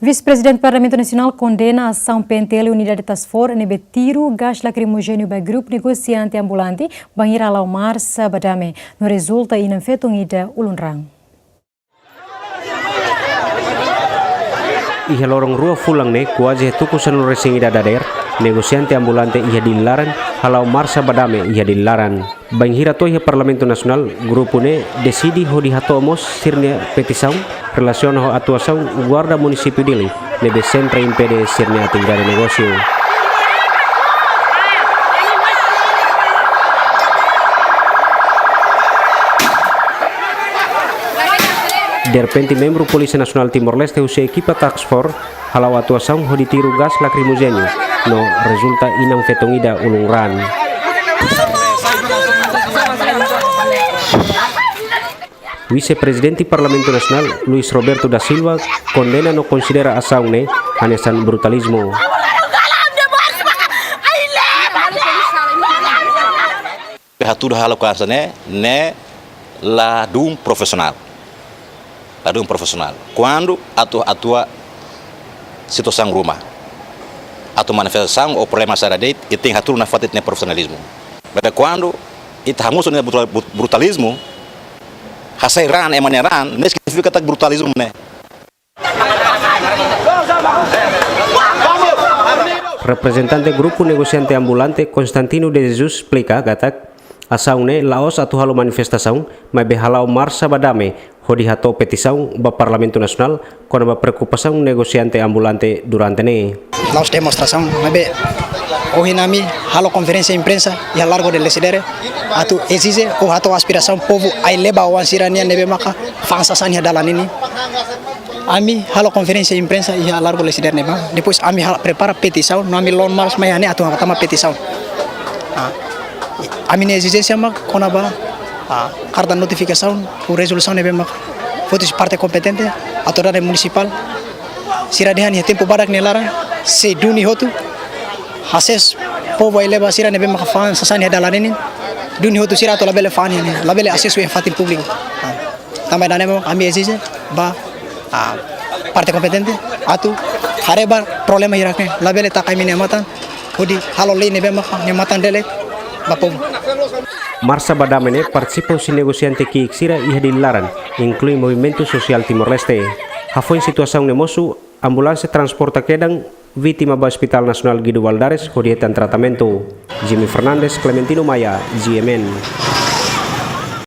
Vice-Presidente do Parlamento Nacional condena a ação PNTL Unidade Task Force nebe tiro gás lacrimogêneo by grupo negociante ambulante banheira Laumar Sabadame. No resulta inam fetung ida ulunrang. Iha lorong rua fulang ne kuaje tuku sanu resing ida dader negosiante ambulante iha dilaran halau marsa badame iha dilaran banghira to iha Parlamento Nasional grupo ne decidi hodi hatomos sirnia petição relaciona ho atuação guarda município dele nebe sempre impede sirnia tinggal negócio. De repente, membro Polícia Nacional Timor-Leste usia equipa task force halau atuação ho ditiru gas lacrimogêneo no resulta inang fetongida ulungran. Vice-Presidente Parlamento Nasional Luis Roberto da Silva condena no considera ação ne hanesan brutalismo. Tudo halo kuasa ne la dum profissional. Ada profissional. Quando atua situação rumah atau manifestação ou problema sada date e tem haturu na fatet ne profissionalismo. Mas quando it hamus ne brutalismo hasai ran e maneran ne significa tak brutalismo ne. Representante grupo negociante ambulante Constantino de Jesus explica gatak asaung ne laos atu halo manifestação mai behalau marsa badame hodi hato petição ba Parlamento Nasional kona ba preocupação negociante ambulante durante ne laos demonstração mai be ohinami halo conferência imprensa e ao largo del decidere atu exige o hato aspiração povo ai leba o ansirania nebe maka fansa sania dalanini ami halo conferência imprensa e ao largo del decidere neba depois ami prepara petição no ami lon mars mai ane atu tama petição a minha exigência é conaba a carta de notificação ou resolução nebe mak fotos parte competente autoridade municipal sira dehan ya tempo barak nelara se duni hotu hases povo eleva sira nebe mak fan sasani dalanini duni hotu sira to labele fan ni labele acesso infantil público também dane mak ami exige ba parte competente atu hareba problema irakne labele takai mini amatan hodi halo le nebe mak nyamatan dele Marsa Badamene participa si negociante que exira iha dilaran, inclui Movimento Social Timor-Leste. Hafo em situação nemosu, ambulância transporta quedang vítima do Hospital Nacional Guido Valdares, kodieta tratamento. Jimmy Fernandes, Clementino Maya, GMN.